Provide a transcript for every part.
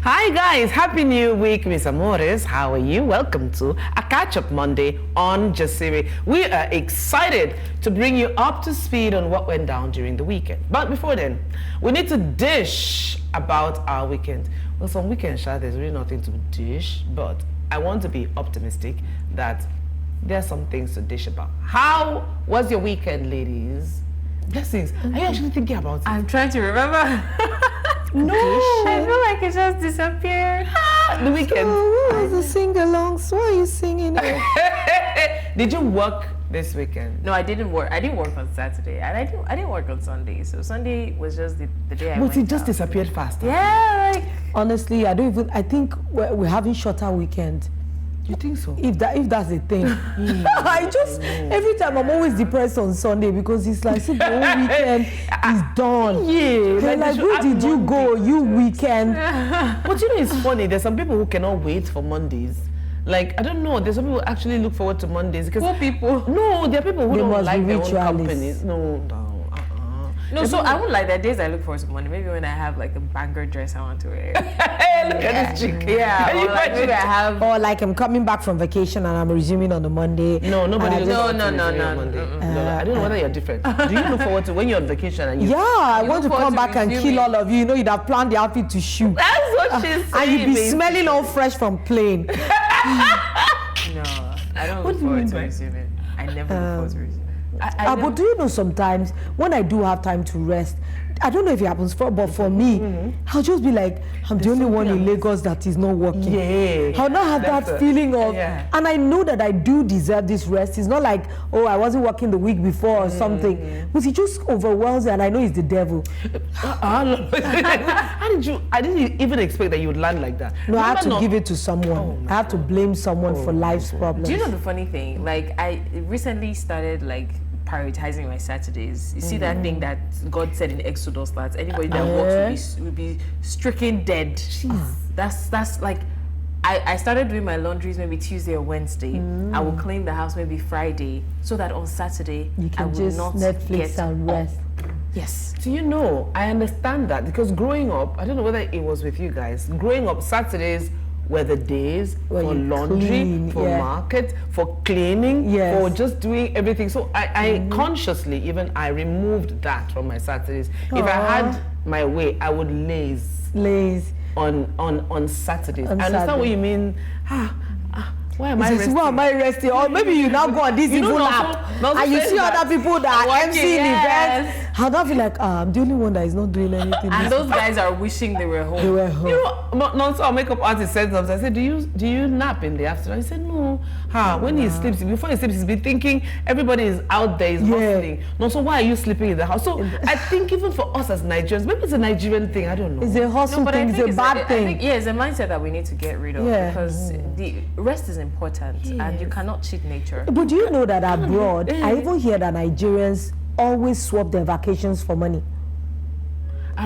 Hi guys, happy new week, Miss Amores. How are you? Welcome to a catch-up Monday on Jasiri. We are excited to bring you up to speed on what went down during the weekend. But before then, we need to dish about our weekend. Well, some weekends, there's really nothing to dish, but I want to be optimistic that there are some things to dish about. How was your weekend, ladies? Blessings. Are you actually thinking about it? I'm trying to remember. No. I feel like it just disappeared. The weekend. So was a sing-along? So why are you singing it? Did you work this weekend? No, I didn't work. I didn't work on Saturday, and I didn't work on Sunday. So Sunday was just the day I went But it just out. disappeared fast. Yeah, like Honestly, I think we're having shorter weekend. You think so? If that's the thing. Every time I'm always depressed on Sunday because it's like, see, the whole weekend is done. Yeah. They're like, where did you go, you weekend? But you know, it's funny. There's some people who cannot wait for Mondays. Like, I don't know. There's some people who actually look forward to Mondays because poor people. no, there are people who They don't must like be their own ritualists. companies. No. No, so I won't like that days I look forward to Monday. Maybe when I have like a banger dress I want to wear. Hey, look at this chick. Yeah, Can you or like maybe I imagine? have. Or like I'm coming back from vacation and I'm resuming on the Monday. No, nobody And looks I forward No, to no, resuming no, on no, Monday. No, I don't know whether you're different. Do you look forward to when you're on vacation and you? Yeah, I You want to look come forward back to and resuming. kill all of you. You know, you'd have planned the outfit to shoot. That's what she's saying. And you'd be babe. smelling all fresh from plane. No, I don't What look do you mean forward to by- resuming. I never look forward to resuming. But do you know sometimes when I do have time to rest, I don't know if it happens but for me, I'll just be like, I'm the only one in Lagos that is not working. Yeah. I'll not have That's that a- feeling of, yeah. and I know that I do deserve this rest. It's not like, oh, I wasn't working the week before or something. But it just overwhelms me and I know it's the devil. How did you? I didn't even expect that you would land like that. No, I have Remember to give it to someone. I have to blame someone for life's problems. Do you know the funny thing? Like, I recently started like prioritizing my Saturdays. You see that thing that God said in Exodus that anybody that works will be stricken dead. That's like, I started doing my laundries maybe Tuesday or Wednesday. I will clean the house maybe Friday, so that on Saturday You I can will just not Netflix get and up. rest. Yes. Do you know? I understand that because growing up, I don't know whether it was with you guys. Growing up, Saturdays were the days Where for you laundry, clean, for yeah. market, for cleaning, Yes. for just doing everything. So I consciously, even I removed that from my Saturdays. If I had my way, I would Lazy. on Saturdays. On I understand what Saturday. you mean. Why am I He says, resting? why am I resting? Or maybe you now go on this You know, evil Nonso- app Nonso and you says see that. other people that are Working, emceeing yes. events. I'll not feel like, I'm the only one that is not doing anything. And this those guys are wishing they were home. They were home. You know, Nonso, our makeup artist said something. I said, do you nap in the afternoon? He said, no. When he sleeps, before he sleeps, he's been thinking everybody is out there, is hustling. Nonso, why are you sleeping in the house? So I think even for us as Nigerians, maybe it's a Nigerian thing, I don't know. It's a hustle But I thing, think it's a bad I thing. think, yeah, it's a mindset that we need to get rid of because the rest is important and you cannot cheat nature. But do you know that abroad, I even hear that Nigerians always swap their vacations for money.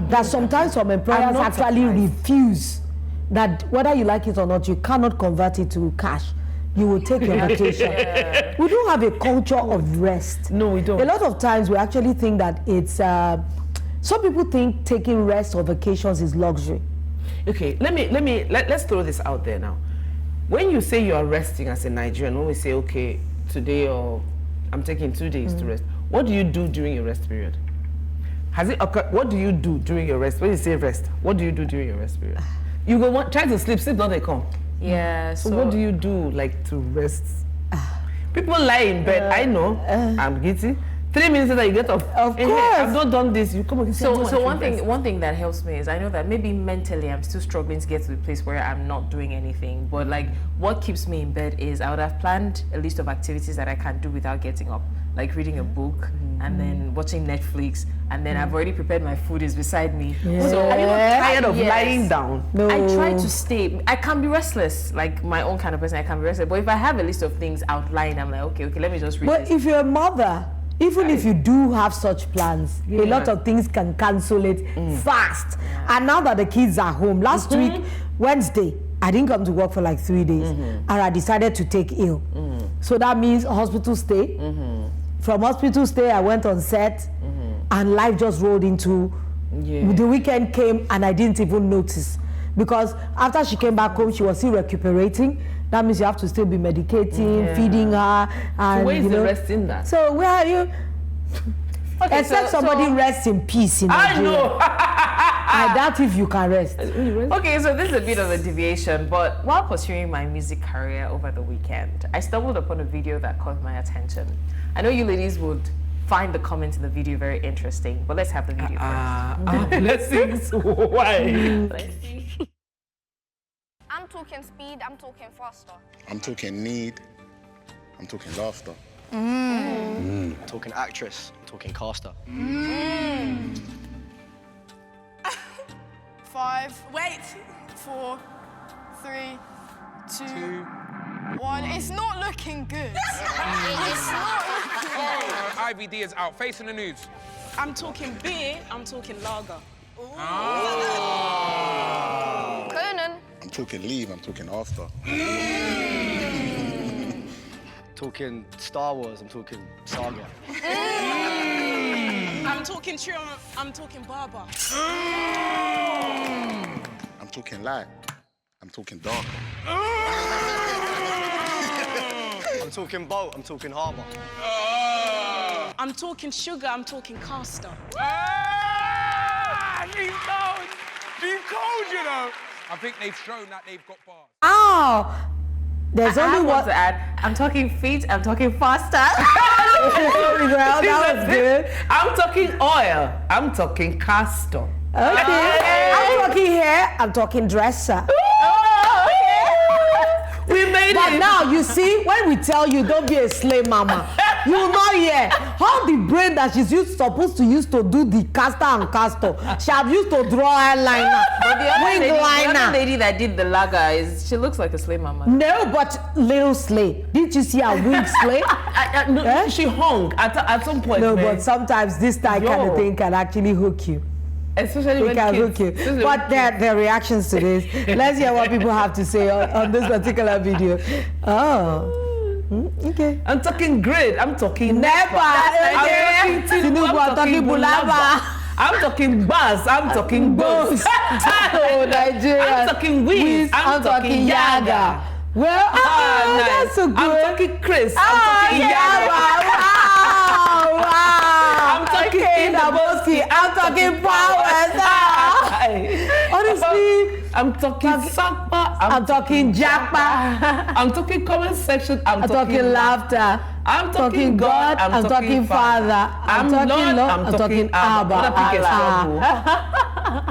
That sometimes some employers not actually surprised. refuse that whether you like it or not, you cannot convert it to cash. You will take your vacation. We don't have a culture of rest. No, we don't. A lot of times we actually think that it's, some people think taking rest or vacations is luxury. Okay, let's throw this out there now. When you say you are resting as a Nigerian, when we say, okay, today or I'm taking 2 days to rest, what do you do during your rest period? Has it occurred? What do you do during your rest? When you say rest, what do you do during your rest period? You go try to sleep not they come. Yeah. So what do you do like to rest? People lie in bed. I know. I'm guilty. 3 minutes later you get up. Of Hey, course. I've not done this. You come and say, So one thing that helps me is I know that maybe mentally I'm still struggling to get to the place where I'm not doing anything. But like what keeps me in bed is I would have planned a list of activities that I can do without getting up, like reading a book and then watching Netflix, and then I've already prepared my food is beside me. So are you not tired of Yes. lying down? No. I try to stay. I can be restless, like my own kind of person. I can be restless. But if I have a list of things outlined, I'm like, okay, let me just read But this. if you're a mother, even if you do have such plans, a lot of things can cancel it fast. And now that the kids are home, last week, Wednesday, I didn't come to work for like 3 days, and I decided to take ill. So that means hospital stay. From hospital stay, I went on set, and life just rolled into, the weekend came and I didn't even notice. because after she came back home, she was still recuperating. That means you have to still be medicating, feeding her, and so where is the rest in that? So where are you? Okay, except somebody rests in peace in Nigeria. I know. I doubt if you can rest. Okay, so this is a bit of a deviation, but while pursuing my music career over the weekend, I stumbled upon a video that caught my attention. I know you ladies would find the comments in the video very interesting, but let's have the video first. Blessings. Why? Let's see. I'm talking speed, I'm talking faster. I'm talking need, I'm talking laughter. Talking actress, talking caster. 5, wait, 4, 3, 2, 1. It's not looking good. It's not looking good. IBD is out. Facing the news. I'm talking beer, I'm talking lager. Conan. I'm talking leave, I'm talking after. Talking Star Wars, I'm talking saga. I'm talking true, I'm talking barber. I'm talking light, I'm talking darker. I'm talking boat, I'm talking harbour. I'm talking sugar, I'm talking caster. She's cold. She's cold, you know. I think they've shown that they've got bars. Oh, there's I only want one. to add, I'm talking feet, I'm talking faster. Well, that was good. I'm talking oil. I'm talking castor. Okay. I'm talking hair. I'm talking dresser. We made But it. now you see, when we tell you don't be a slave mama, you will not hear how the brain that she's supposed to use to do the caster and castor, she have used to draw eyeliner, But the other, wing lady, the other liner. lady that did the lager she looks like a slave mama. No, but little slave. Didn't you see her wing slave? No, Eh? she hung at some point. No, man. but sometimes this kind of Yo. thing can actually hook you. Especially It when can kids. hook you. Especially But when their reactions to this. Let's hear what people have to say on this particular video. Oh, okay. I'm talking grid. I'm talking Nepa, I'm okay. talking Tinubu. I'm talking Bulaba. I'm talking bus. I'm talking boats. Oh, Nigeria. I'm talking Wiz. I'm talking Yaga. Well, Nice. that's so good. I'm talking Chris. I'm talking yeah, Yaga. wow. I'm talking Inaboski. I'm talking Powers. Honestly, I'm talking Sakpa. I'm talking Japa. I'm talking comment section. I'm talking laughter. I'm talking God. I'm talking Father. I'm talking Lord. Lord. I'm talking Abba. Abba.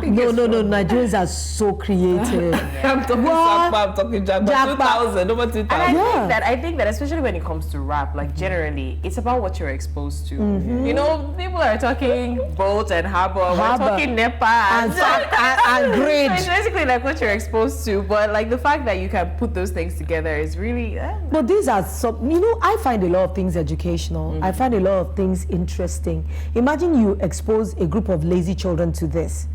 No, Nigerians are so creative. I'm talking What? Sakpa. I'm talking Japa. Japa. 2000 over 2000. And Yeah. I think that especially when it comes to rap, like generally, it's about what you're exposed to. You know, people are talking boat and harbor, we're Harbor. talking Nepa And grid. So it's basically like what you're exposed to, but like the fact that you can put those things together is really. But these are some, I find a lot of things educational. I find a lot of things interesting. Imagine you expose a group of lazy children to this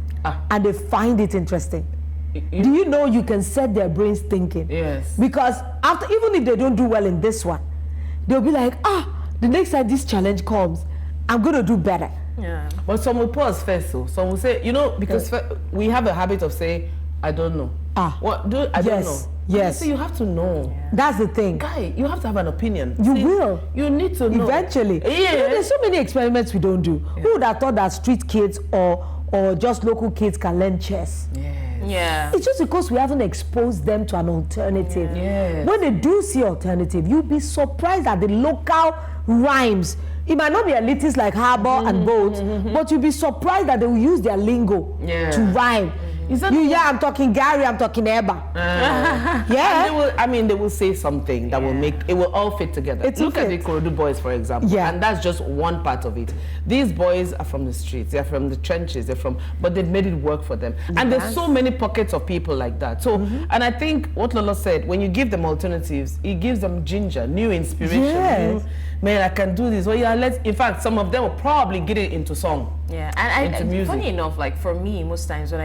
and they find it interesting. Do you know you can set their brains thinking? Yes. Because even if they don't do well in this one, they'll be like, the next time this challenge comes, I'm going to do better. Yeah. But some will pause first, so some will say, because we have a habit of saying, I don't know. I don't know. Yes. So you have to know. That's the thing. Guy, you have to have an opinion. You will. You need to know. Eventually. Yeah. There's so many experiments we don't do. Who would have thought that street kids or just local kids can learn chess? Yeah. It's just because we haven't exposed them to an alternative. Yes. When they do see alternative, you'll be surprised at the local rhymes. It might not be elitist like harbor and boat, but you'll be surprised that they will use their lingo to rhyme. Is that I'm talking Gary, I'm talking Eba. Yeah. They will say something that will make it will all fit together. Look at the Ikorodu boys, for example. Yeah. And that's just one part of it. These boys are from the streets, they're from the trenches, but they've made it work for them. And there's so many pockets of people like that. So, and I think what Lolo said, when you give them alternatives, it gives them ginger, new inspiration. Yes. Man, I can do this. Well, yeah, in fact, some of them will probably get it into song. Yeah, and Into music. funny enough, like for me, most times when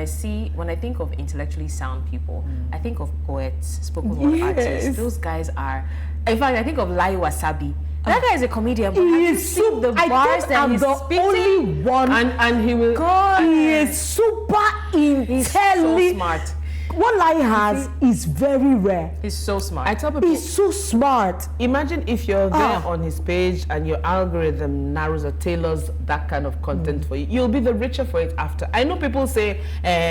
I think of intellectually sound people, I think of poets, spoken word artists. Those guys are. In fact, I think of Lai Wasabi. That guy is a comedian, but have you seen the bars that he's the spitting? only one. And he will. He is super He's so intelligent. smart. what Lai has is very rare. He's so smart. I tell people, He's so smart. imagine if you're there on his page and your algorithm narrows or tailors that kind of content for you. You'll be the richer for it after. I know people say,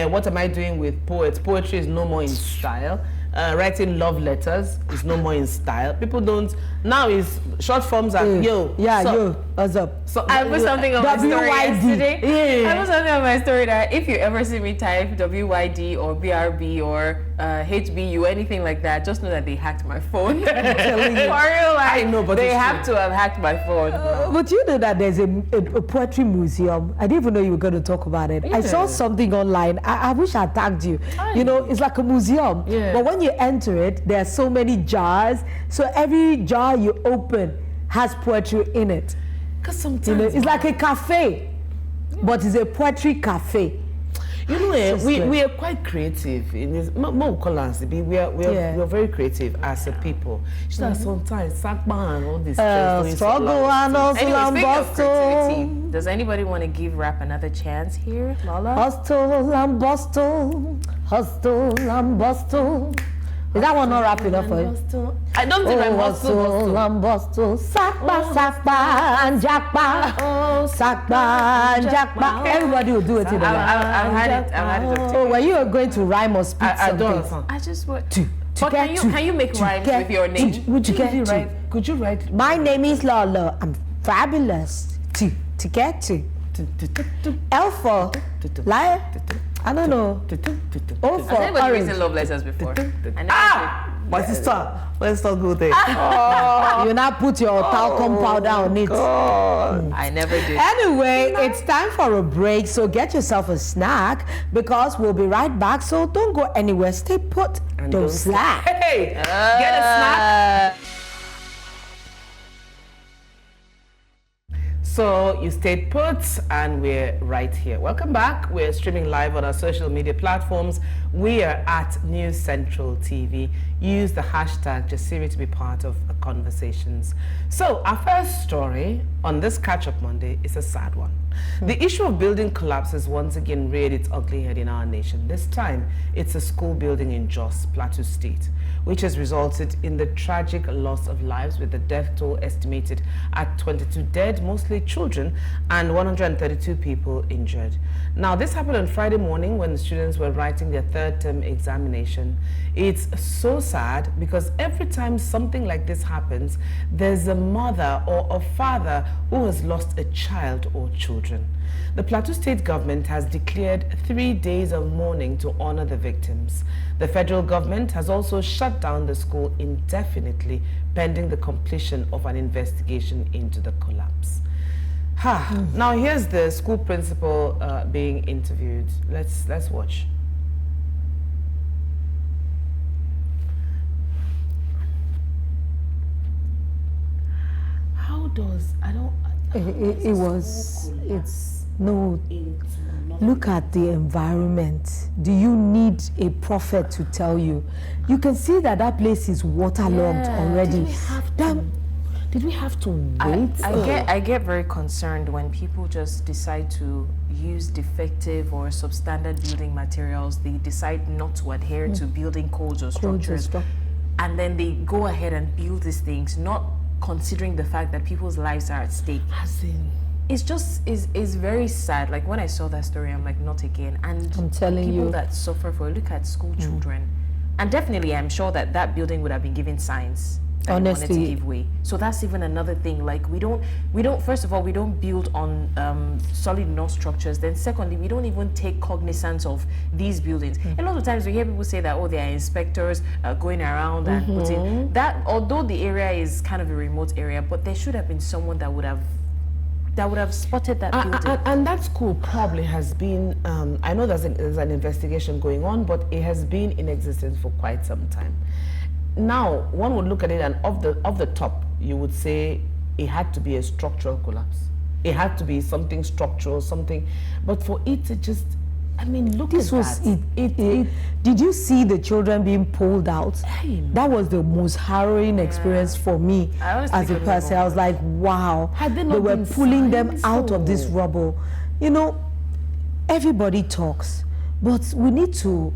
what am I doing with poets? Poetry is no more in style. Writing love letters is no more in style. People don't. Now is short forms are yo. Yeah, so, yo. What's up? So I put something on my story WYD. yesterday. Yeah. I put something on my story that if you ever see me type WYD or BRB or HBU, anything like that, just know that they hacked my phone. For real, I know, but they it's have to have hacked my phone. But you know that there's a poetry museum. I didn't even know you were going to talk about it. I saw something online. I wish I tagged you. You know, it's like a museum. Yeah. But when you enter it, there are so many jars. So every jar you open has poetry in it. Because sometimes You know, it's like a cafe, but it's a poetry cafe. You know, It's just we are quite creative in this. We are very creative as a people. Just that sometimes Sakba and all this Struggle and hustle Anyway, and speaking of creativity, bustle. does anybody want to give rap another chance here, Lala? Hustle and bustle. Hustle and bustle. Is that one not rap enough for you? I don't think I'm hustle and bustle. Sakba, sakba and jakba. Sakba and jakba. Everybody will do it in the I've had it up to Oh, when you are going to rhyme or speak I don't something. understand. I just want To But get can you make to rhymes get with your to- name? Would you get to? Could you write? My name is Lola. I'm fabulous. To get to. L for liar. I don't know. O Has for anybody orange. written love letters before? I never My sister, let's not go there. You now put your talcum powder on it. did. I never did. Anyway, it's time for a break, so get yourself a snack because we'll be right back. So don't go anywhere. Stay put. Don't slack. Hey, get a snack. So you stayed put and we're right here. Welcome back. We're streaming live on our social media platforms. We are at News Central TV. Use the hashtag Jasiri to be part of the conversations. So our first story on this Catch-Up Monday is a sad one. The issue of building collapses once again reared its ugly head in our nation. This time, it's a school building in Jos, Plateau State, which has resulted in the tragic loss of lives, with the death toll estimated at 22 dead, mostly children, and 132 people injured. Now, this happened on Friday morning when the students were writing their third term examination. It's so sad because every time something like this happens, there's a mother or a father who has lost a child or children. The Plateau State government has declared 3 days of mourning to honor the victims. The federal government has also shut down the school indefinitely, pending the completion of an investigation into the collapse. Now here's the school principal being interviewed. Let's watch. How does Look at the environment. Do you need a prophet to tell you? You can see that that place is waterlogged already. Did we have to wait? I get very concerned when people just decide to use defective or substandard building materials. They decide not to adhere to building codes or structures, and then they go ahead and build these things, not considering the fact that people's lives are at stake. It's just is very sad. Like when I saw that story, I'm like, not again. And I'm telling people you, that suffer for it, look at school children, and definitely I'm sure that that building would have been given signs. Honestly, wanted to give way. So that's even another thing. Like we don't first of all, we don't build on solid enough structures. Then secondly, we don't even take cognizance of these buildings. A lot of times we hear people say that, oh, there are inspectors going around and putting that, although the area is kind of a remote area, but there should have been someone that would have spotted that building. And that school probably has been, I know there's an investigation going on, but it has been in existence for quite some time. Now, one would look at it and off the top, you would say it had to be a structural collapse. It had to be something structural, something, but for it to just, I mean, look this at was that. it. Did you see the children being pulled out? That was the most harrowing experience for me as a person. I was like, wow. Had they They not were been pulling them signs? out of this rubble. You know, everybody talks, but we need to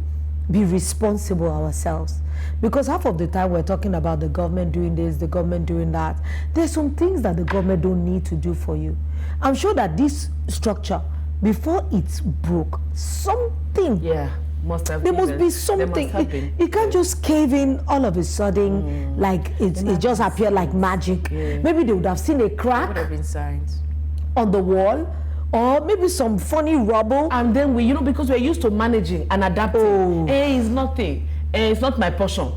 be responsible ourselves. Because half of the time we're talking about the government doing this, the government doing that. There's some things that the government don't need to do for you. I'm sure that this structure, before it's broke, something. Yeah. Must have There must been. be something. There must have been. It can't just cave in all of a sudden, like it just appeared like magic. Yeah. Maybe they would have seen a Would crack have been signs. on the wall, or maybe some funny rubble. And then we, because we're used to managing and adapting. Oh. It's nothing. It's not my portion.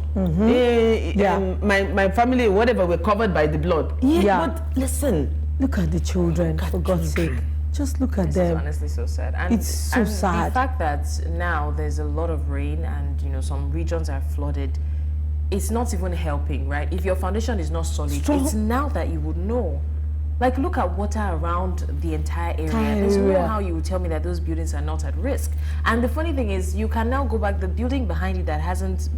Yeah. My family, whatever, we're covered by the blood. Yeah. But listen, Look at the children, for God's sake. Just look at This is them. honestly so sad. And, It's so and sad. The fact that now there's a lot of rain and some regions are flooded, it's not even helping, right? If your foundation is not solid, it's now that you would know. Like, look at water around the entire area. There's no area. how you would tell me that those buildings are not at risk. And the funny thing is, you can now go back, the building behind it that hasn't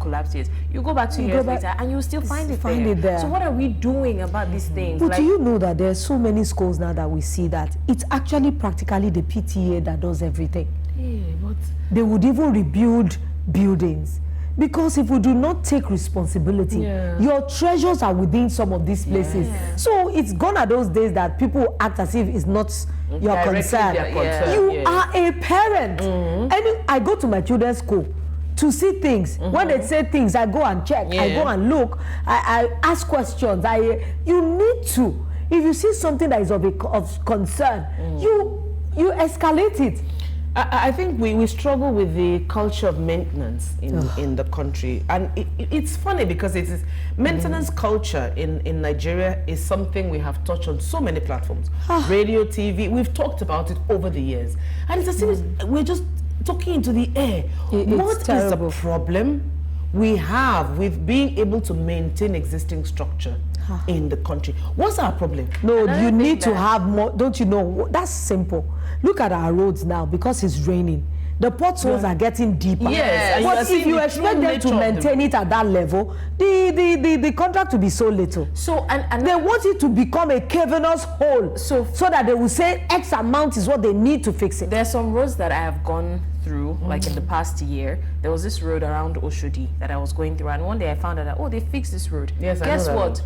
collapsed yet, you go back 2 years later and you'll still find it there. So what are we doing about these things? But Like, do you know that there's so many schools now that we see that it's actually practically the PTA that does everything. They would even rebuild buildings. Because if we do not take responsibility, your treasures are within some of these places. So it's gone are those days that people act as if it's not your directly concern. their concern. You are a parent. And I go to my children's school to see things. When they say things, I go and check. I go and look. I ask questions. You need to. If you see something that is of concern, you escalate it. I think we struggle with the culture of maintenance in the country, and it's funny because it is maintenance culture in Nigeria is something we have touched on so many platforms, radio, TV. We've talked about it over the years, and it's as if we're just talking into the air. What is the problem we have with being able to maintain existing structure in the country? What's our problem? No, you need to have more. Don't you know? That's simple. Look at our roads now because it's raining. The potholes are getting deeper. Yes, and but you are if seeing you the expect true them nature to of the maintain it at that level, the contract will be so little. So and They want it to become a cavernous hole, so that they will say X amount is what they need to fix it. There's some roads that I have gone through, like in the past year. There was this road around Oshodi that I was going through, and one day I found out that they fixed this road. Yes, I Guess know that what? road.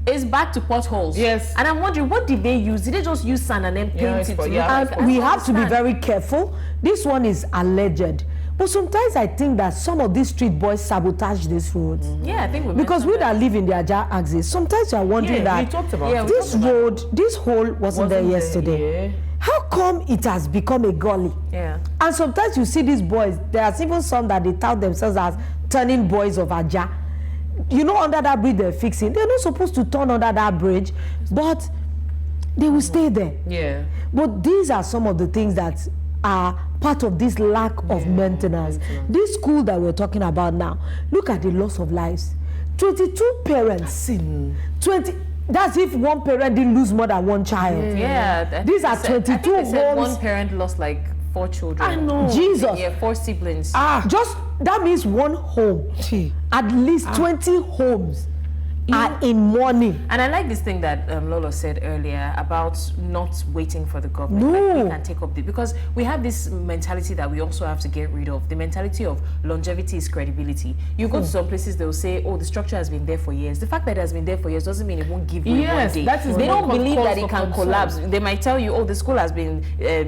It's back to potholes. Yes. And I'm wondering, what did they use? Did they just use sand and then paint it's it? for- to yeah. look like- We I don't have to be understand. very careful. This one is alleged. But sometimes I think that some of these street boys sabotage these roads. Yeah, I think we Because we mentioned that live in the Ajah axis, sometimes you are wondering Yeah, we that talked about Yeah, it. we this road, this hole wasn't there yesterday. Yeah. How come it has become a gully? Yeah. And sometimes you see these boys, there are even some that they tout themselves as turning boys of Ajah. Under that bridge they're fixing, they're not supposed to turn under that bridge, but they will stay there. Yeah. But these are some of the things that are part of this lack of maintenance. This school that we're talking about now, look at the loss of lives. 22 parents. 20. That's if one parent didn't lose more than one child. Yeah. These are I think 22 they said homes. one parent lost like 4 children. I know. Jesus. Yeah, 4 siblings. Just that means one home. At least 20 homes are in mourning. And I like this thing that Lolo said earlier about not waiting for the government. No. Like, we can take up because we have this mentality that we also have to get rid of. The mentality of longevity is credibility. You go to some places, they'll say, the structure has been there for years. The fact that it has been there for years doesn't mean it won't give you Yes, one day. that is They what don't believe cause that it for can concern. collapse. They might tell you, the school has been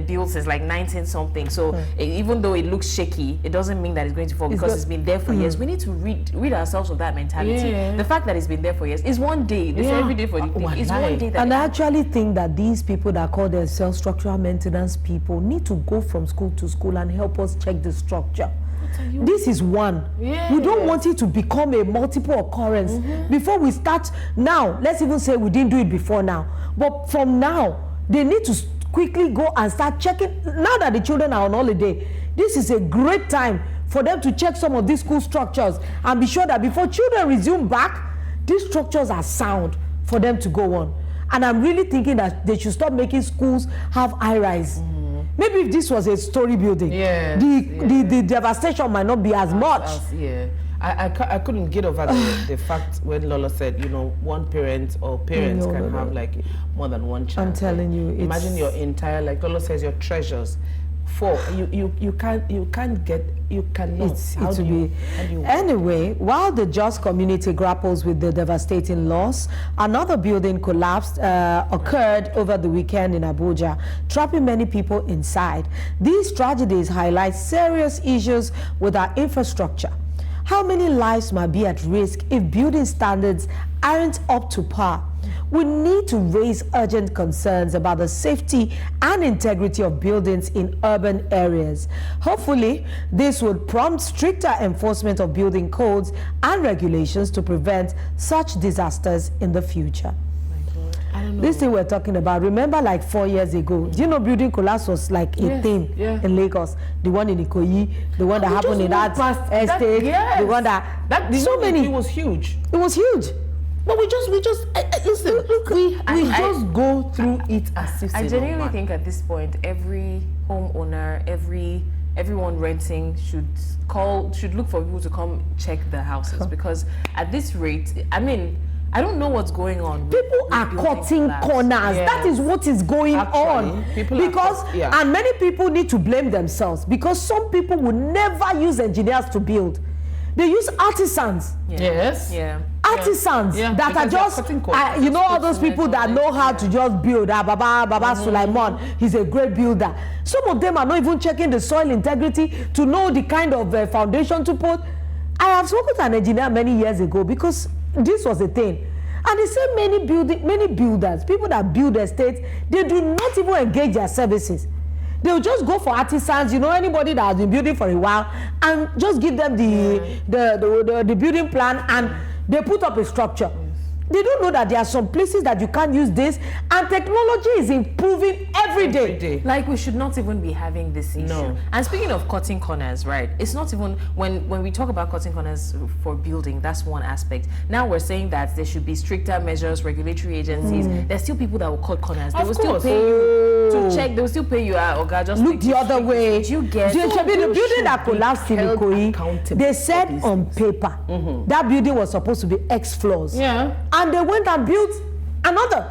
built since like 19 something. So even though it looks shaky, it doesn't mean that it's going to fall because it's been there for years. We need to rid ourselves of that mentality. Yeah. The fact that it's been there for years is one day. They say every day for the thing. It's one day that And I actually think that these people that call themselves structural maintenance people need to go from school to school and help us check the structure. This is one. We don't want it to become a multiple occurrence. Before we start now, let's even say we didn't do it before now. But from now, they need to quickly go and start checking. Now that the children are on holiday, this is a great time for them to check some of these school structures and be sure that before children resume back, these structures are sound for them to go on. And I'm really thinking that they should stop making schools have high-rise. Maybe if this was a story building, the devastation might not be as much. I couldn't get over the fact when Lola said, one parent or parents can have like more than one child. I'm telling you, Imagine your entire, like Lola says, your treasures You cannot. How do you? Anyway, while the Jos community grapples with the devastating loss, another building collapsed occurred over the weekend in Abuja, trapping many people inside. These tragedies highlight serious issues with our infrastructure. How many lives might be at risk if building standards aren't up to par? We need to raise urgent concerns about the safety and integrity of buildings in urban areas. Hopefully, this would prompt stricter enforcement of building codes and regulations to prevent such disasters in the future. This thing we're talking about, remember like 4 years ago, do you know building collapse was like a thing in Lagos? The one in Ikoyi, the one that happened in that estate, the one that so many. It was huge. It was huge. But we just listen. We just go through it as if I genuinely think at this point, every homeowner, everyone renting should look for people to come check their houses, because at this rate, I mean, I don't know what's going on. People are cutting corners. Yes. That is what is going on. Because and many people need to blame themselves, because some people will never use engineers to build. They use artisans. Yes. Artisans that are just, you know, all those people that know how to just build. Baba Sulaiman, he's a great builder. Some of them are not even checking the soil integrity to know the kind of foundation to put. I have spoken to an engineer many years ago, because this was a thing. And they say many builders, people that build estates, they do not even engage their services. They'll just go for artisans, you know, anybody that has been building for a while, and just give them the building plan, and they put up a structure. They don't know that there are some places that you can't use this, and technology is improving every day. Like, we should not even be having this issue. No. And speaking of cutting corners, right? It's not even when we talk about cutting corners for building, that's one aspect. Now we're saying that there should be stricter measures, regulatory agencies. There's still people that will cut corners. They will still pay you to check. They will still pay you. Okay, just look the other way. You get the building that collapsed in Ikoyi, they said on paper that building was supposed to be X floors. And they went and built another.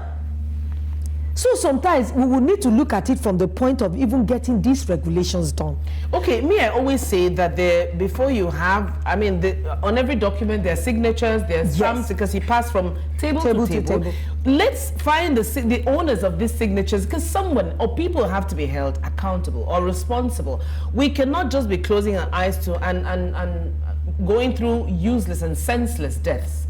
So sometimes we will need to look at it from the point of even getting these regulations done. Okay, me, I always say that before you have, I mean, on every document there are signatures, there are stamps, because he passed from table to table. Let's find the owners of these signatures, because someone or people have to be held accountable or responsible. We cannot just be closing our eyes to and going through useless and senseless deaths.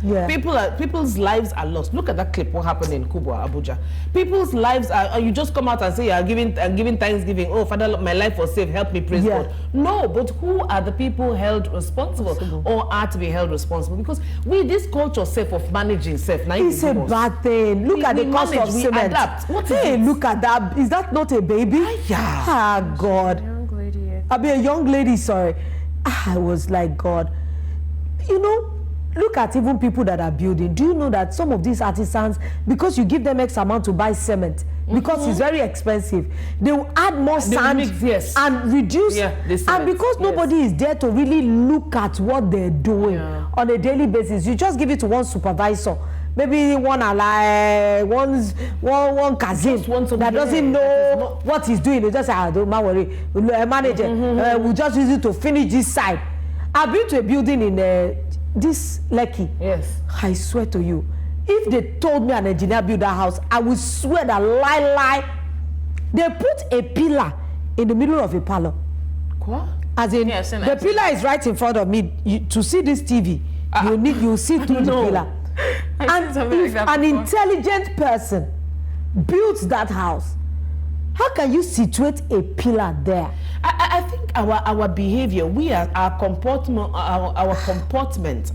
People's lives are lost. Look at that clip, what happened in Kubwa, Abuja. People's lives are, you just come out and say, I'm giving Thanksgiving, oh Father, my life was saved, help me, praise God. No, but who are the people held responsible or are to be held responsible? Because this culture of managing self, it's a bad thing. Look at the cost of cement. Adapt. Look at that. Is that not a baby? God. A young lady, sorry. I was like, God, you know, look at even people that are building. Do you know that some of these artisans, because you give them X amount to buy cement, because it's very expensive, they will add more sand and reduce. And because nobody is there to really look at what they're doing on a daily basis, you just give it to one supervisor. Maybe one Kazim that doesn't know what he's doing. They just say, don't worry, manager, we'll just use it to finish this side. I've been to a building in this Lekki. I swear to you, if they told me an engineer built that house, I would swear that lie. They put a pillar in the middle of a parlor. What? As in, the pillar is right in front of me. To see this TV, you see through the pillar. And if an intelligent person builds that house, how can you situate a pillar there? I think our behavior, our comportment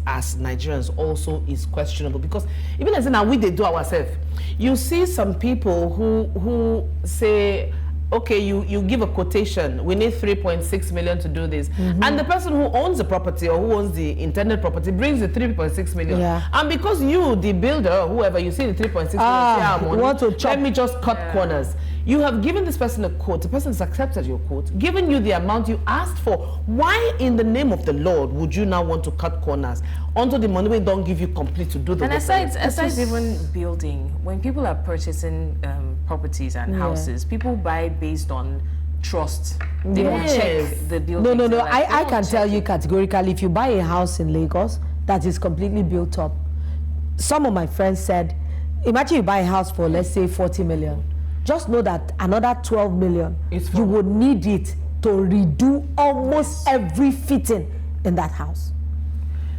as Nigerians also is questionable, because even as now they do ourselves. You see some people who say, okay, you give a quotation, we need 3.6 million to do this. And the person who owns the property or who owns the intended property brings the 3.6 million. And because you, the builder, or whoever, you see the 3.6 million, want to chop. Let me just cut corners. You have given this person a quote, the person has accepted your quote, given you the amount you asked for. Why in the name of the Lord would you now want to cut corners onto the money we don't give you complete to do the work? And aside even building, when people are purchasing properties and houses, people buy based on trust. They will check the building. No. I can tell you categorically, if you buy a house in Lagos that is completely built up, some of my friends said, imagine you buy a house for, let's say, 40 million. Just know that another 12 million, you would need it to redo almost every fitting in that house.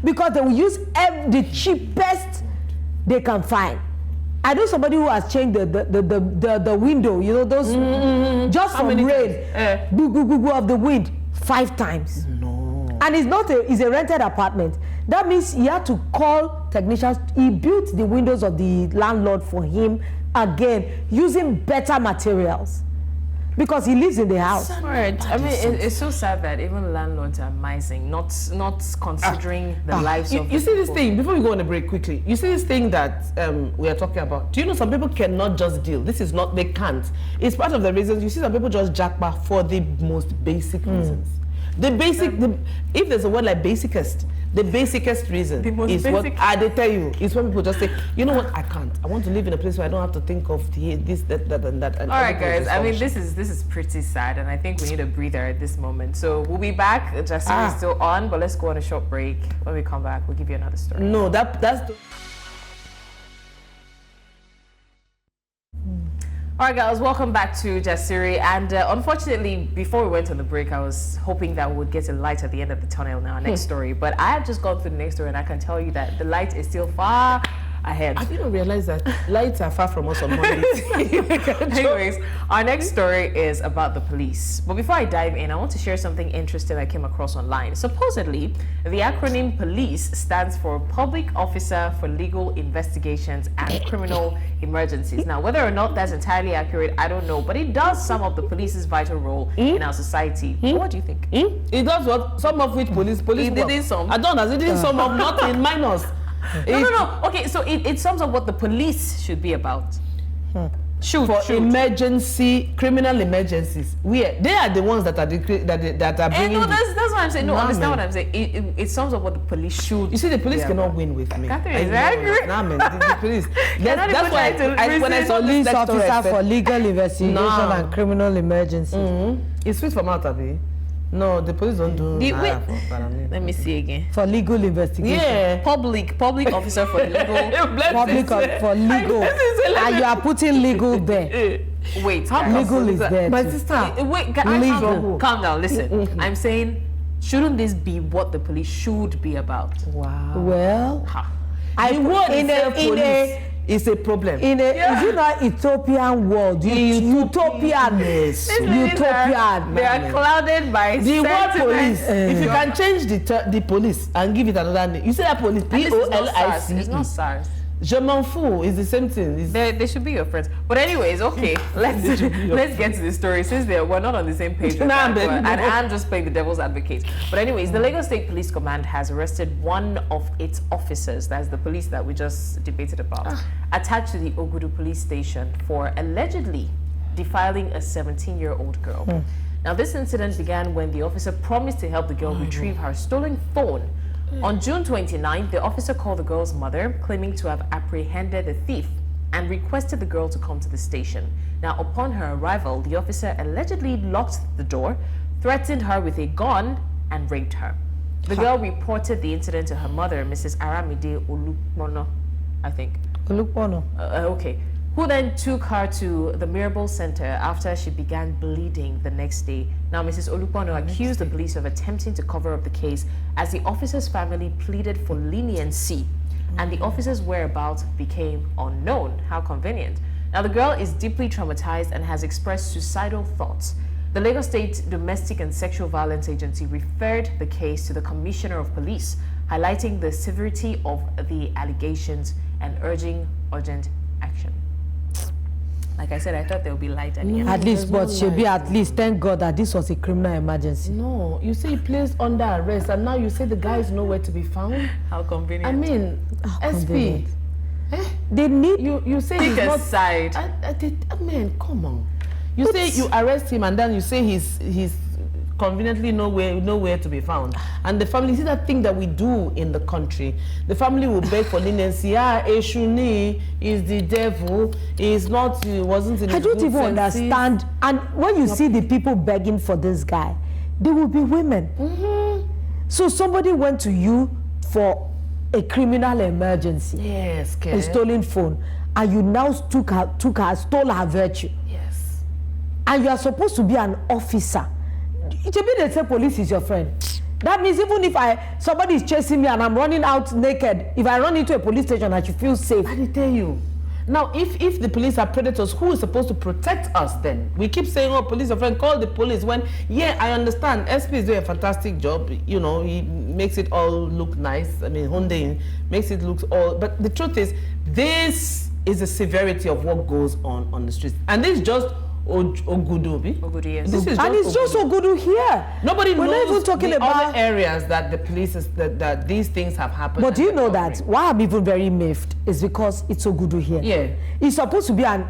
Because they will use the cheapest they can find. I know somebody who has changed the window, you know, those just from rain, of the wind 5 times. No. And it's a rented apartment. That means he had to call technicians. He built the windows of the landlord for him again, using better materials. Because he lives in the house. Right. I mean, it's so sad that even landlords are mising, not considering the lives of you see this thing, before we go on a break quickly, you see this thing that we are talking about. Do you know some people cannot just deal? This is not, they can't. It's part of the reasons. You see some people just jackpot for the most basic reasons. The basic, if there's a word like basicest, the basicest reason is basic. What they tell you is when people just say, you know what, I can't. I want to live in a place where I don't have to think of this, that, and that. And all right, guys. I mean, this is pretty sad, and I think we need a breather at this moment. So we'll be back. Jasmine is still on, but let's go on a short break. When we come back, we'll give you another story. No, that's. All right, guys, welcome back to Jasiri. And unfortunately, before we went on the break, I was hoping that we would get a light at the end of the tunnel in our next story. But I have just gone through the next story, and I can tell you that the light is still far ahead. I didn't realize that lights are far from us on Mondays. Anyways, our next story is about the police. But before I dive in, I want to share something interesting I came across online. Supposedly, the acronym POLICE stands for Public Officer for Legal Investigations and Criminal Emergencies. Now, whether or not that's entirely accurate, I don't know, but it does sum up the police's vital role in our society. What do you think? It does what? Some of which police it didn't sum. I don't know. It didn't sum up, not in minus. No. Okay, so it sums up what the police should be about. Shoot. Emergency, criminal emergencies. They are the ones that are bringing. That's what I'm saying. No, understand what I'm saying. It sums up what the police should. You see, the police cannot win with me. Catherine, is that agree? The police. That's why when I saw police this officer for legal investigation and criminal emergencies. It's sweet from out of it. No, the police don't do Let me see again. For legal investigation. Yeah. Public officer for legal. For legal. And you are putting legal there. Wait. Legal is there. My too. sister. Wait, calm down. Listen. I'm saying, shouldn't this be what the police should be about? Wow. Well, The word in it's a problem. Is it not utopian world? Utopian. Utopian. They are clouded by the word police. If you can change the police and give it another name, you say that police. POLICE. It's not SARS. Je m'en fous. It's the same thing. They should be your friends. But anyways, okay, let's get to the story. Since we're not on the same page with that, and I'm just playing the devil's advocate. But anyways, the Lagos State Police Command has arrested one of its officers, that's the police that we just debated about, attached to the Ogudu police station for allegedly defiling a 17-year-old girl. Now, this incident began when the officer promised to help the girl retrieve her stolen phone. On June 29th, the officer called the girl's mother, claiming to have apprehended the thief, and requested the girl to come to the station. Now, upon her arrival, the officer allegedly locked the door, threatened her with a gun, and raped her. The girl reported the incident to her mother, Mrs. Aramide Olukpono, I think. Olukpono. Okay. Who then took her to the Mirabel Center after she began bleeding the next day. Now, Mrs. Olukpono accused the police of attempting to cover up the case as the officer's family pleaded for leniency, and the officer's whereabouts became unknown. How convenient. Now, the girl is deeply traumatized and has expressed suicidal thoughts. The Lagos State Domestic and Sexual Violence Agency referred the case to the Commissioner of Police, highlighting the severity of the allegations and urging urgent action. Like I said, I thought there would be light at the end. At least, but should be at least. Thank God that this was a criminal emergency. No, you say he placed under arrest, and now you say the guy is nowhere to be found. How convenient. I mean, SP. They need you say pick he's a not side. I mean, come on. You say you arrest him, and then you say he's conveniently nowhere to be found. And the family, see that thing that we do in the country, the family will beg for leniency. Eshuni is the devil, is not, wasn't in his I don't good even senses. understand. And when you see the people begging for this guy, they will be women. So somebody went to you for a criminal emergency, Yes, a stolen phone, and you now stole her virtue. Yes. And you are supposed to be an officer. To me, they say police is your friend. That means even if somebody is chasing me and I'm running out naked, if I run into a police station, I should feel safe. I tell you. Now, if the police are predators, who is supposed to protect us then? We keep saying, oh, police, your friend, call the police. When, yeah, I understand. SP is doing a fantastic job. You know, he makes it all look nice. I mean, Hyundai makes it look all... But the truth is, this is the severity of what goes on the streets. And this is just Ogudu. Ogudu, yes. This is And it's just so good to hear. Nobody We're knows not even talking the about other areas that the police is, that these things have happened. But do you and know they're that covering. why I'm even very miffed is because it's so good to hear. Yeah. It's supposed to be an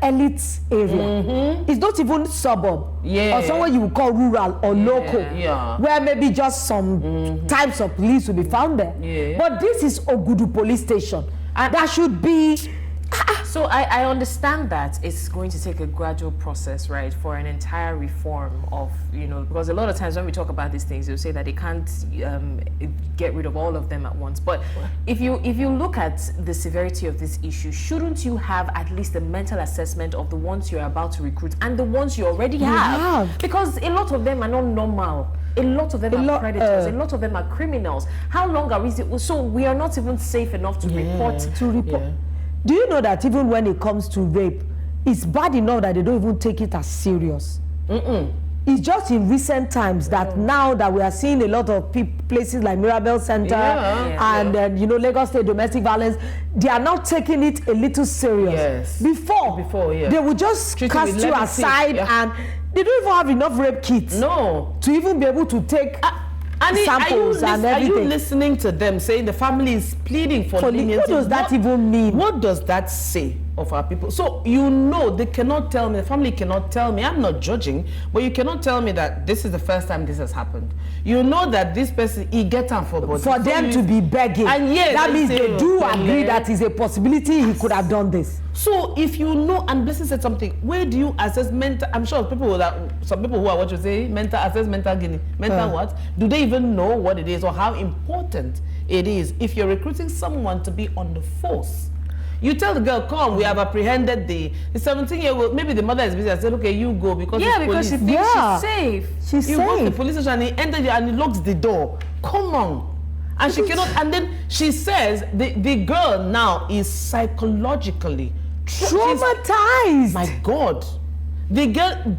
elite area. It's not even suburb. Yeah. Or somewhere you would call rural or local. Yeah. Where maybe just some types of police will be found there. Yeah. But this is Ogudu police station. And that should be... So I understand that it's going to take a gradual process, right, for an entire reform of, you know, because a lot of times when we talk about these things, they'll say that they can't get rid of all of them at once. But if you look at the severity of this issue, shouldn't you have at least a mental assessment of the ones you're about to recruit and the ones you already have? Because a lot of them are not normal. A lot of them are predators. A lot of them are criminals. How long are we? So we are not even safe enough to report. Yeah. Do you know that even when it comes to rape, it's bad enough that they don't even take it as serious? It's just in recent times that now that we are seeing a lot of places like Mirabel Center and you know, Lagos State domestic violence, they are now taking it a little serious. Yes. Before they would just Treat it cast with you levity. aside and they don't even have enough rape kits No. to even be able to take samples and Are you everything. listening to them saying the family is pleading for leniency? What does that even mean? What does that say of our people? So you know they cannot tell me, the family cannot tell me, I'm not judging, but you cannot tell me that this is the first time this has happened. You know that this person, he gets on for body. For them to be begging. And yes, that they means say, they do well, agree yeah. that is a possibility he could have done this. So if you know, and Blessing said something, where do you assess mental, I'm sure some people who are what you say, mental guinea, what? Do they even know what it is or how important it is if you're recruiting someone to be on the force? You tell the girl, come, we have apprehended the 17-year-old, maybe the mother is busy and said, okay, you go because it's because she police. thinks she's safe. She's You go to the safe. police station and he enters and he locks the door. Come on. And she cannot, and then she says the girl now is psychologically Traumatized. My God. The girl,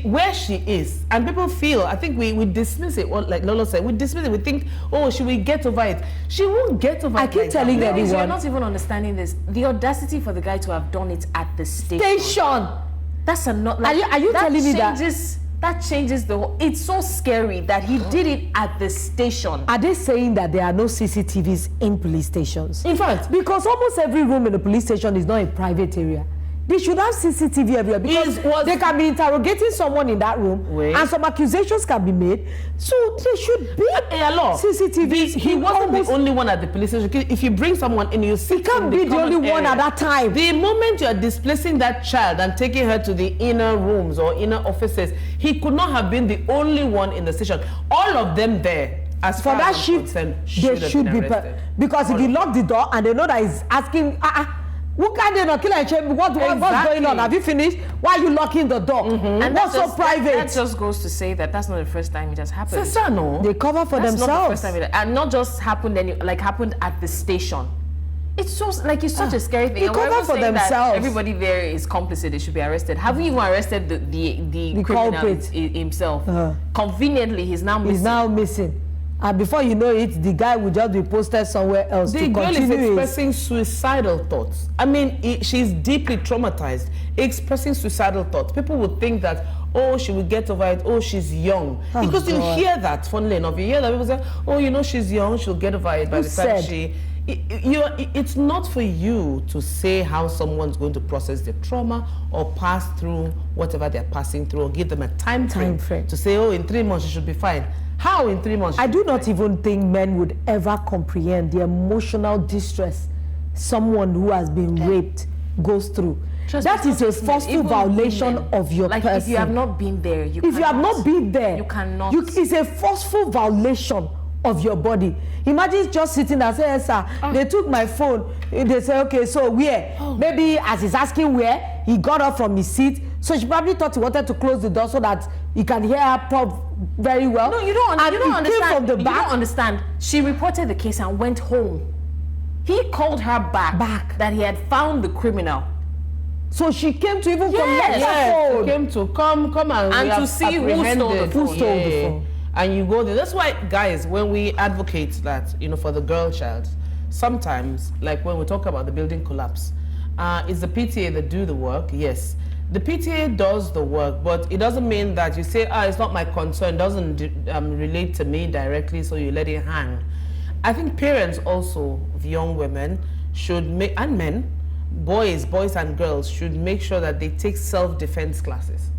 where she is, and people feel, I think we dismiss it, like Lolo said, we dismiss it, we think, oh, she will get over it. She won't get over it. I keep telling that. everyone. You're not even understanding this. The audacity for the guy to have done it at the station. Station. That's a not like. Are you telling me that? That changes the whole. It's so scary that he did it at the station. Are they saying that there are no CCTVs in police stations? In fact, Because almost every room in a police station is not a private area. They should have CCTV everywhere because they can be interrogating someone in that room and some accusations can be made. So there should be CCTVs. He wasn't the only one at the police station. If you bring someone in, you see. He can't be the only one at that time. The moment you are displacing that child and taking her to the inner rooms or inner offices, he could not have been the only one in the station. All of them there, as For far that as I'm shift, concerned, they should be because if you lock the door and they know that he's asking, who can they not kill and check? What's going on? Have you finished? Why are you locking the door? And what's so private? That just goes to say that that's not the first time it has happened. They cover for That's themselves. not the first time and not just happened happened at the station. It's so it's such a scary thing. They And we're cover even for saying that themselves. everybody there is complicit. They should be arrested. Have we even arrested the criminal culprit. himself? Conveniently, he's now missing. He's now missing. And before you know it, the guy will just be posted somewhere else The to girl is continue expressing suicidal thoughts. I mean, she's deeply traumatized, expressing suicidal thoughts. People would think that, oh, she will get over it, oh, she's young. Because you hear that, funnily enough, you hear that people say, oh, you know, she's young, she'll get over it by the time she... It's not for you to say how someone's going to process the trauma or pass through whatever they're passing through, or give them a time frame to say, oh, in 3 months you should be fine. How in 3 months? I do not even think men would ever comprehend the emotional distress someone who has been raped goes through. That is a forceful violation of your person. If you have not been there, you cannot. It's a forceful violation of your body. Imagine just sitting there and say, yes, sir, they took my phone. They say, okay, so where? Maybe as he's asking where, he got up from his seat. So she probably thought he wanted to close the door so that he can hear her pop very well. No, you don't understand. From the back. You don't understand. She reported the case and went home. He called her back that he had found the criminal. So she came to even collect her phone. She came to come and to see who stole the phone. And you go there. That's why, guys, when we advocate that, you know, for the girl child, sometimes, like when we talk about the building collapse, it's the PTA that do the work, yes. The PTA does the work, but it doesn't mean that you say, it's not my concern, doesn't relate to me directly, so you let it hang. I think parents also of young women should make, and men, boys and girls should make sure that they take self-defense classes.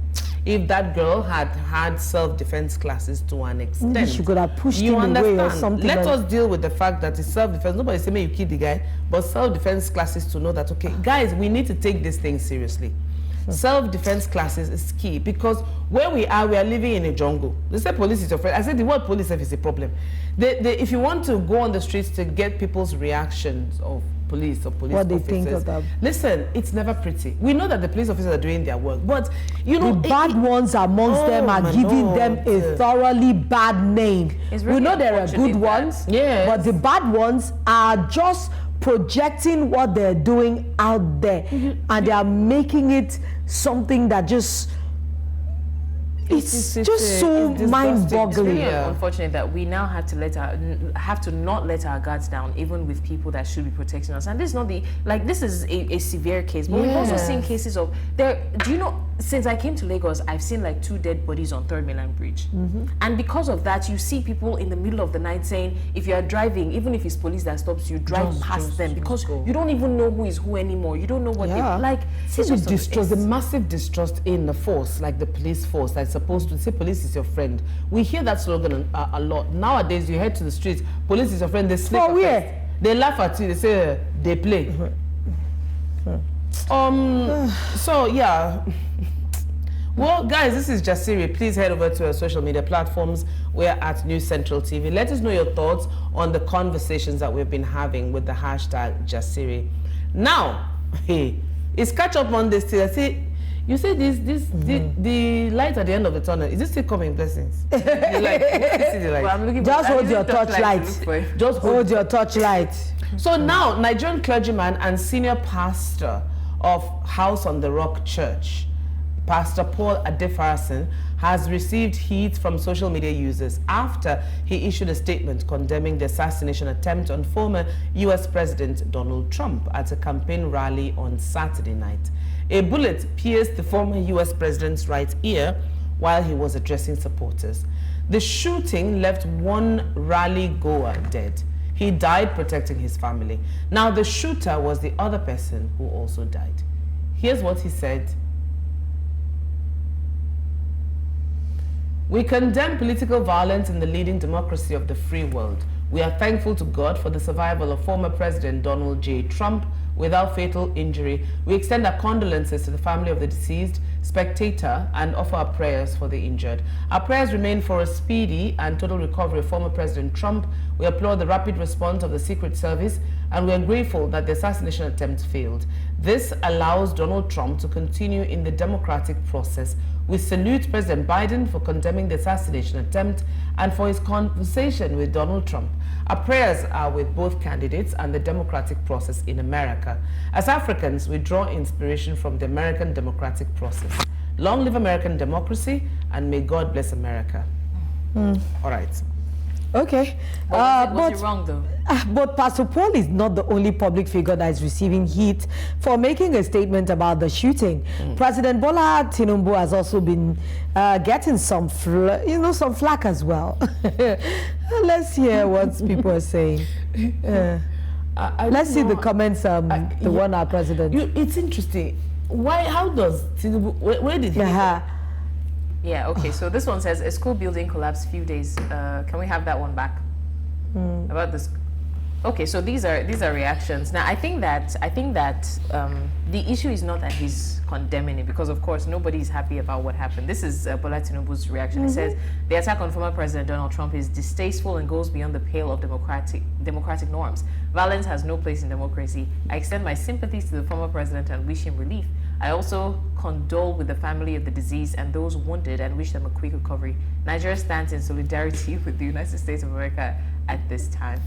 If that girl had self-defense classes to an extent, maybe she could have pushed him away or something. Let us deal with the fact that it's self-defense. Nobody say, may you kill the guy, but self-defense classes to know that, okay, guys, we need to take this thing seriously. Self-defense classes is key, because where we are living in a jungle. They say police is your friend. I said the word police is a problem. If you want to go on the streets to get people's reactions of police or police what officers, they think of them. Listen, it's never pretty. We know that the police officers are doing their work, but you know, the bad ones amongst them are giving them a thoroughly bad name. Really, we know there are good ones, but the bad ones are just projecting what they're doing out there, and they are making it something that just it's just so mind-boggling. It's really unfortunate that we now have to not let our guards down, even with people that should be protecting us. And this is not this is a severe case, but we've also seen cases of do you know, since I came to Lagos, I've seen like 2 dead bodies on 3rd Mainland Bridge. And because of that, you see people in the middle of the night saying, if you are driving, even if it's police that stops you, drive past them, because you don't even know who is who anymore. You don't know what they like. It's the massive distrust in the force, like the police force, that's supposed to say police is your friend. We hear that slogan a lot. Nowadays, you head to the streets, police is your friend, they slip they laugh at you, they say they play. So yeah. Well, guys, this is Jasiri. Please head over to our social media platforms. We're at News Central TV. Let us know your thoughts on the conversations that we've been having with the hashtag Jasiri. Now, it's Catch Up Monday still. I say, you say the light at the end of the tunnel, is it still coming, blessings? The light. Well, I'm looking just hold your torchlight. Just hold your torchlight. So now, Nigerian clergyman and senior pastor of House on the Rock Church, Pastor Paul Adefarasin, has received heat from social media users after he issued a statement condemning the assassination attempt on former US President Donald Trump at a campaign rally on Saturday night. A bullet pierced the former US president's right ear while he was addressing supporters. The shooting left one rally goer dead. He died protecting his family. Now, the shooter was the other person who also died. Here's what he said. We condemn political violence in the leading democracy of the free world. We are thankful to God for the survival of former President Donald J. Trump without fatal injury. We extend our condolences to the family of the deceased spectator and offer our prayers for the injured. Our prayers remain for a speedy and total recovery of former President Trump. We applaud the rapid response of the Secret Service, and we are grateful that the assassination attempt failed. This allows Donald Trump to continue in the democratic process. We salute President Biden for condemning the assassination attempt and for his conversation with Donald Trump. Our prayers are with both candidates and the democratic process in America. As Africans, we draw inspiration from the American democratic process. Long live American democracy, and may God bless America. All right. Okay. Was it wrong though? But Pastor Paul is not the only public figure that is receiving heat for making a statement about the shooting. President Bola Tinubu has also been getting some flack as well. Let's hear what people are saying. Let's see the comments. The one our president. It's interesting. Why? How does Tinubu? Where did he? Yeah. Okay. So this one says a school building collapsed few days. Can we have that one back? About this. Okay, so these are reactions. Now, I think that the issue is not that he's condemning it, because of course nobody is happy about what happened. This is Bola Tinubu's reaction. He says the attack on former President Donald Trump is distasteful and goes beyond the pale of democratic norms. Violence has no place in democracy. I extend my sympathies to the former president and wish him relief. I also condole with the family of the deceased and those wounded and wish them a quick recovery. Nigeria stands in solidarity with the United States of America at this time.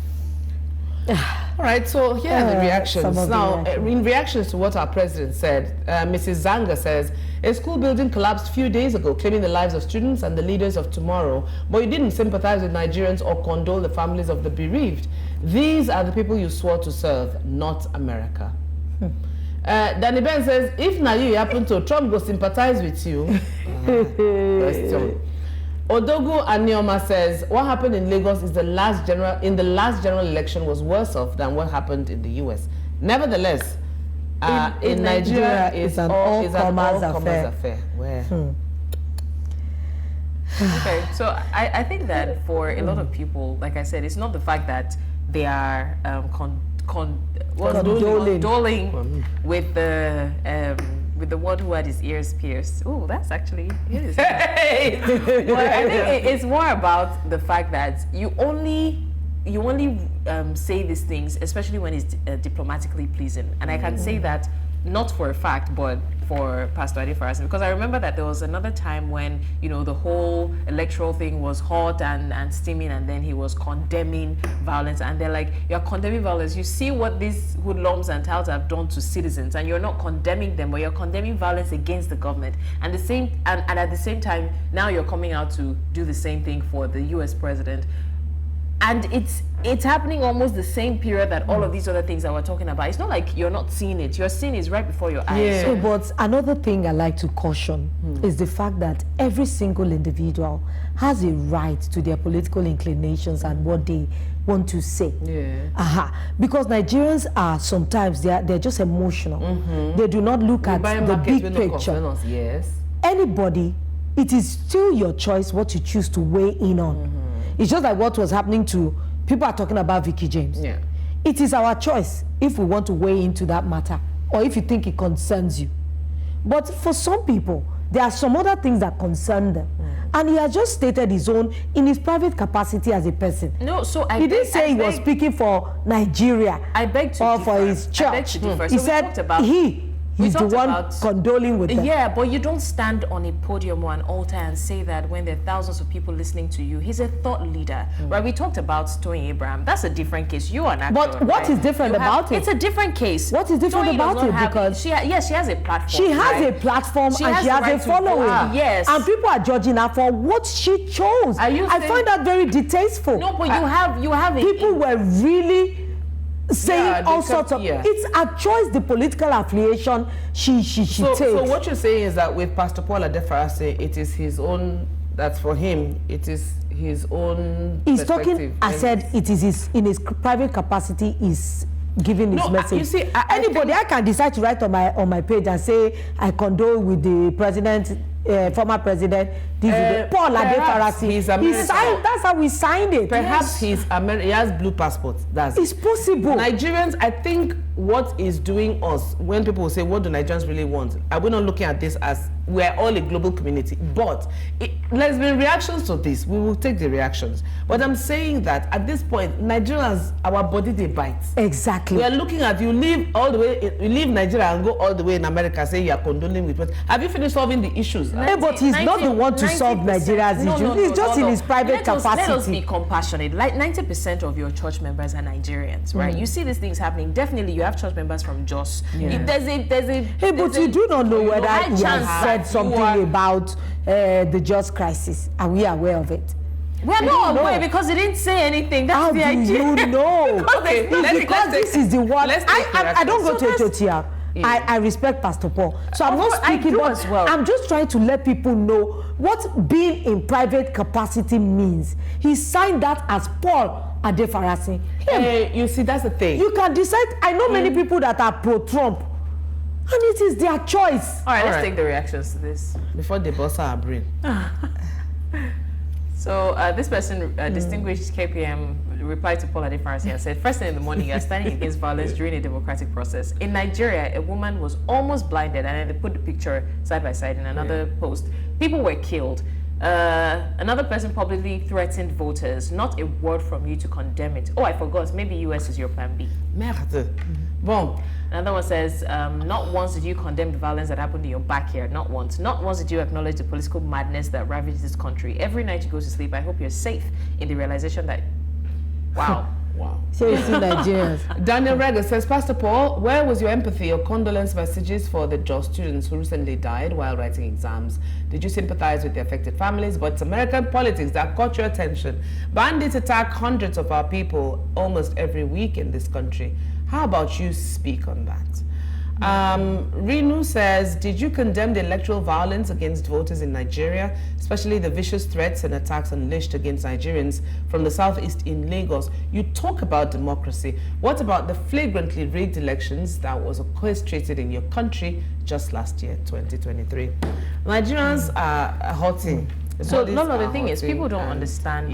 All right, so here are the reactions. Now, in reactions to what our president said, Mrs. Zanga says, a school building collapsed a few days ago, claiming the lives of students and the leaders of tomorrow, but you didn't sympathize with Nigerians or condole the families of the bereaved. These are the people you swore to serve, not America. Danny Ben says, if now you happen to, Trump will sympathize with you. Question. Odogu Anioma says, what happened in Lagos is the last general election was worse off than what happened in the US. Nevertheless, in Nigeria, it's an all-comers affair. Where? Okay, so I think that for a lot of people, like I said, it's not the fact that they are condoling with the one who had his ears pierced. Oh, that's actually his. Well, I think it's more about the fact that you only say these things, especially when it's diplomatically pleasing. And I can say that not for a fact, but for Pastor Adefarasin, because I remember that there was another time when, the whole electoral thing was hot and steaming, and then he was condemning violence, and they're like, you're condemning violence. You see what these hoodlums and touts have done to citizens, and you're not condemning them, but you're condemning violence against the government. And at the same time, now you're coming out to do the same thing for the US president. And it's happening almost the same period that all of these other things that we're talking about. It's not like you're not seeing it. You're seeing it right before your eyes. Yeah. So, but another thing I like to caution is the fact that every single individual has a right to their political inclinations and what they want to say. Yeah. Because Nigerians are sometimes, they're just emotional. They do not look at the big picture. Yes. Anybody, it is still your choice what you choose to weigh in on. It's just like what was happening to, people are talking about Vicky James. Yeah. It is our choice if we want to weigh into that matter or if you think it concerns you. But for some people, there are some other things that concern them. And he has just stated his own in his private capacity as a person. No, so he didn't say he was speaking for Nigeria or for his church. He said he's the one condoling with them. Yeah, but you don't stand on a podium or an altar and say that when there are thousands of people listening to you. He's a thought leader. Right? We talked about Toyin Abraham. That's a different case. You are an actor. But what is different about it? It's a different case. What is different about it? Because she has a platform. She has a platform and she has a following. Yes. And people are judging her for what she chose. I find that very distasteful. No, but you have people were really saying all sorts of it's a choice, the political affiliation she takes. So what you're saying is that with Pastor Paul Adefarase, it is his own, that's for him, it is his own he's talking, I said it is in his private capacity is giving his message. You see, I can decide to write on my page and say I condole with the president, former president, Paul Adefarase. That's how we signed it. Perhaps he has blue passport. It's possible. Nigerians, I think what is doing us, when people say, what do Nigerians really want? Are we not looking at this as we're all a global community? But there's been reactions to this. We will take the reactions. But I'm saying that at this point, Nigerians, our body, they bite. Exactly. We are looking at you leave Nigeria and go all the way in America, say you are condoling with what? Have you finished solving the issues? But he's not the one to solve Nigeria's issues. He's just in his private capacity. Let us be compassionate. Like 90% of your church members are Nigerians, right? You see these things happening. Definitely, you have church members from Jos. There's a. But you do not know whether he has said something about the Jos crisis. Are we aware of it? We're not aware because he didn't say anything. That's How the do idea. you know? Okay, It's because this is the one. I don't go to Ethiopia. I respect Pastor Paul. So I'm not I speaking, do but as well. I'm just trying to let people know what being in private capacity means. He signed that as Paul Adefarasi. You see, that's the thing. You can decide. I know many people that are pro-Trump, and it is their choice. All right, let's Alright. take the reactions to this. Before they bust our brain. So this person, distinguished KPM, replied to Paul Adefarasi and said, first thing in the morning, you are standing against violence during a democratic process. In Nigeria, a woman was almost blinded, and then they put the picture side by side in another post. People were killed. Another person publicly threatened voters, not a word from you to condemn it. Oh, I forgot, maybe US is your plan B. Merde. Bon. Another one says, not once did you condemn the violence that happened in your backyard, not once. Not once did you acknowledge the political madness that ravaged this country. Every night you go to sleep, I hope you're safe in the realization that, wow. Wow. So you see Nigerians. Daniel Rega says, Pastor Paul, where was your empathy or condolence messages for the JOS students who recently died while writing exams? Did you sympathize with the affected families? But it's American politics that caught your attention. Bandits attack hundreds of our people almost every week in this country. How about you speak on that? Rinu says, did you condemn the electoral violence against voters in Nigeria, especially the vicious threats and attacks unleashed against Nigerians from the southeast in Lagos? You talk about democracy. What about the flagrantly rigged elections that was orchestrated in your country just last year, 2023? Nigerians are hurting. So the thing is, people don't understand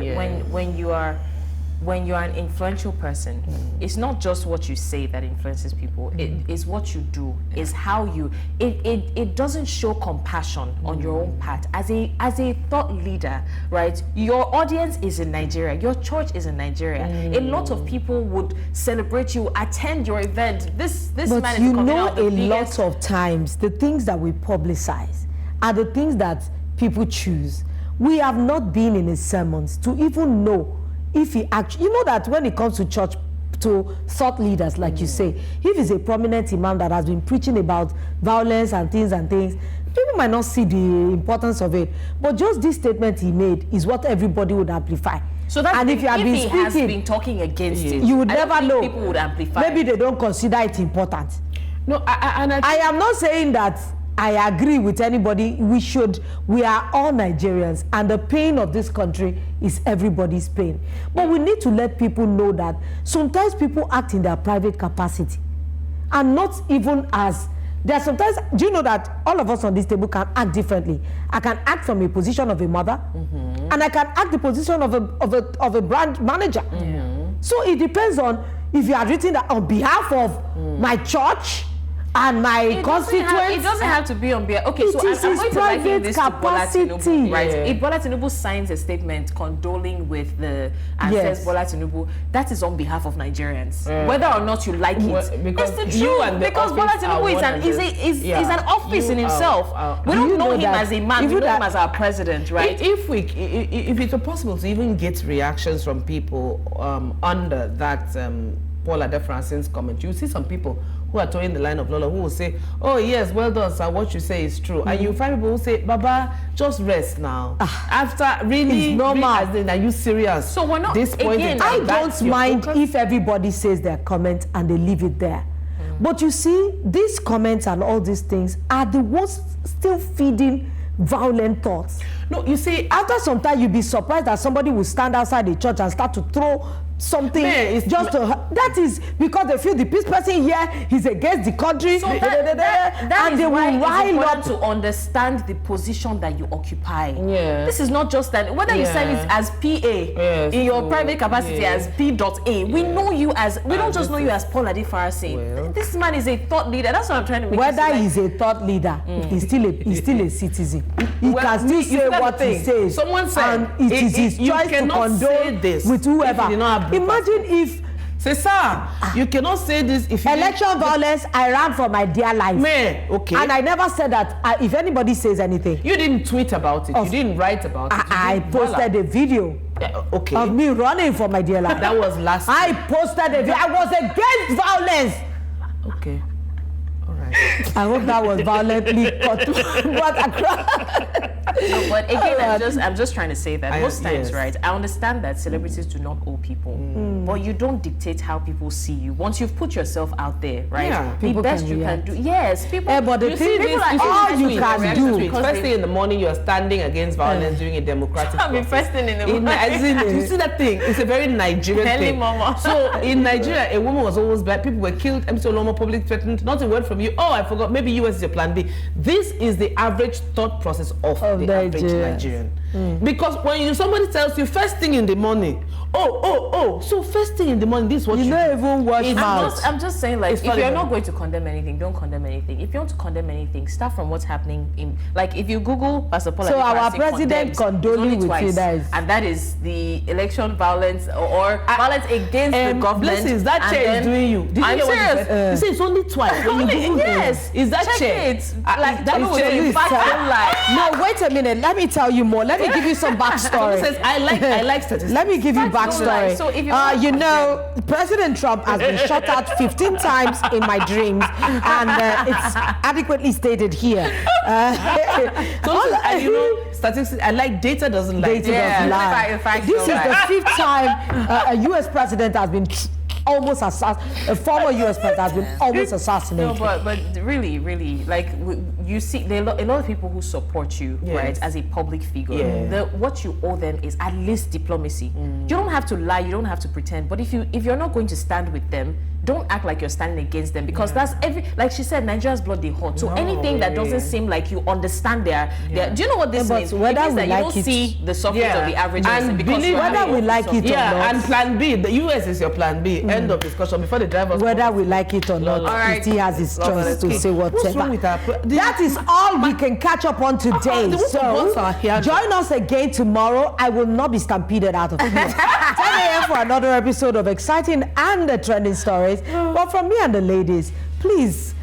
when you are an influential person, it's not just what you say that influences people. It is what you do, is how you. It doesn't show compassion on your own part. As a thought leader, right? Your audience is in Nigeria. Your church is in Nigeria. A lot of people would celebrate you, attend your event. This But man is you coming know, out the a biggest. lot of times the things that we publicize are the things that people choose. We have not been in his sermons to even know if he actually, you know that when it comes to church, to thought leaders, like you say, if he's a prominent imam that has been preaching about violence and things, people might not see the importance of it. But just this statement he made is what everybody would amplify. So that's and the if you have thing. been If he speaking, has been talking against it, you would I don't never think know. people would amplify. Maybe they don't consider it important. No, I am not saying that I agree with anybody. We are all Nigerians, and the pain of this country is everybody's pain. But we need to let people know that sometimes people act in their private capacity and not even as, there are sometimes, do you know that all of us on this table can act differently? I can act from a position of a mother, and I can act the position of a brand manager. So it depends on if you are written that on behalf of my church and my constituents. It doesn't have to be on behalf. Okay, so It is I'm his going to liken private this to Bola Tinubu, capacity. right? Yeah. If Bola Tinubu signs a statement condoling with the and Yes. says Bola Tinubu, that is on behalf of Nigerians, whether or not you like it. Well, because It's the you truth. and the Because Bola office are Tinubu is one an office in himself. Do We don't you know know him that as a man. We even know him that- as our president, right? If it were possible to even get reactions from people under that Paul Adefarasi's comment, you see some people who are towing the line of Lola who will say, oh yes, well done sir, what you say is true. And you find people who say, Baba, just rest now. After really, It's normal. are you serious? So we're not- this point in again, time, I that's don't your mind focus? if everybody says their comment and they leave it there. But you see, these comments and all these things are the ones still feeding violent thoughts. No, you see, After some time, you'll be surprised that somebody will stand outside the church and start to throw something that is because they feel the peace person here is against the country, So that and is they why will it's rile important up. to understand the position that you occupy. Yeah. This is not just that whether you sign it as PA Yes. in your private capacity Yeah. as P.A. We know you as we don't just know you as Paul Adefarasi. Well. This man is a thought leader. That's what I'm trying to make Whether you see, he's a thought leader, he's still a citizen. He Well, can still you say see, that's what the he thing. says. Someone said, and it is his you choice to cannot say condone this with if you whoever. did not have blue Imagine if say, sir, you cannot say this if you election violence, I ran for my dear life. Man, okay. And I never said that if anybody says anything. You didn't tweet about it. You didn't write about it. I posted a video Okay. of me running for my dear life. That was last I posted a video. I was against violence. Okay. All right. I hope that was violently brought across. No, but again, I'm just trying to say that most times, yes. right? I understand that celebrities do not owe people, but you don't dictate how people see you. Once you've put yourself out there, right? Yeah. The People best can you react. can do. Yes, people. Yeah, but the you thing see, is, people are all interested you in can their do- reactions because First they- thing in the morning, you are standing against violence during a democratic I'll be process. first thing in the In, morning. as in, you see that thing? It's a very Nigerian Early thing. mama. So in Nigeria, a woman was always black. People were killed. MC Olomo public threatened. Not a word from you. Oh, I forgot. Maybe US is your plan B. This is the average thought process of the average Nigerians. Nigerian. Because when somebody tells you first thing in the morning, so first thing in the morning, this is what You you don't do. even wash mouth. I'm just saying, like, It's if you're fallible. not going to condemn anything, don't condemn anything. If you want to condemn anything, start from what's happening in, like, if you Google Pastor Paul So Adekasi our president condemns, condoning it's only with you twice, guys. and that is the election violence or violence against the government. Blessings, that and chair then- is doing you. Did you I'm hear what he serious. said? He said it's only twice. When you Google Yes, is that check chair? it. Like, that Tolu is chair was is back telling- in life. No, wait a minute. Let me tell you more. Let me give you some backstory. Someone says I like statistics. Let me give you Facts don't lie. backstory. So if you want to you know, President Trump has been shot at 15 times in my dreams, and it's adequately stated here. And you know, statistics. I like data doesn't lie. Data doesn't lie. Facts This is don't the lie. 5th time a U.S. president has been almost assassinated. A former U.S. president has been almost No, assassinated. but really, like you see, there are a lot of people who support you, Yes. right, as a public figure. Yeah. What you owe them is at least diplomacy. You don't have to lie, you don't have to pretend. But if you're not going to stand with them, don't act like you're standing against them, because that's like she said, Nigeria's blood they hot. So No, anything that doesn't seem like you understand their do you know what this but means? whether It means we that like you don't it- see the surface of the average And person, because believe you whether have we your like own it or Yeah, not. and plan B. The US is your plan B. End of discussion. Before the drivers. Whether we like it or not, All right. he has his Lord, choice to okay. say What's wrong whatever. with our That is all we can catch up on today. the ones are here. Join us again tomorrow. I will not be stampeded out of here. 10 a.m. for another episode of exciting and trending stories. But from me and the ladies, please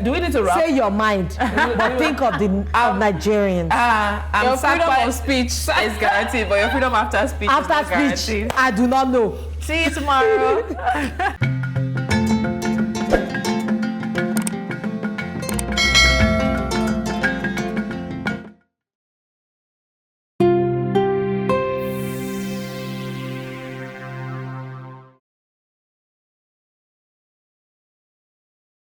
Do we need to wrap? say your mind, but think of the Nigerians. I'm Your sad freedom by- of speech is guaranteed, but your freedom after speech is After not speech, guaranteed. I do not know. See you tomorrow.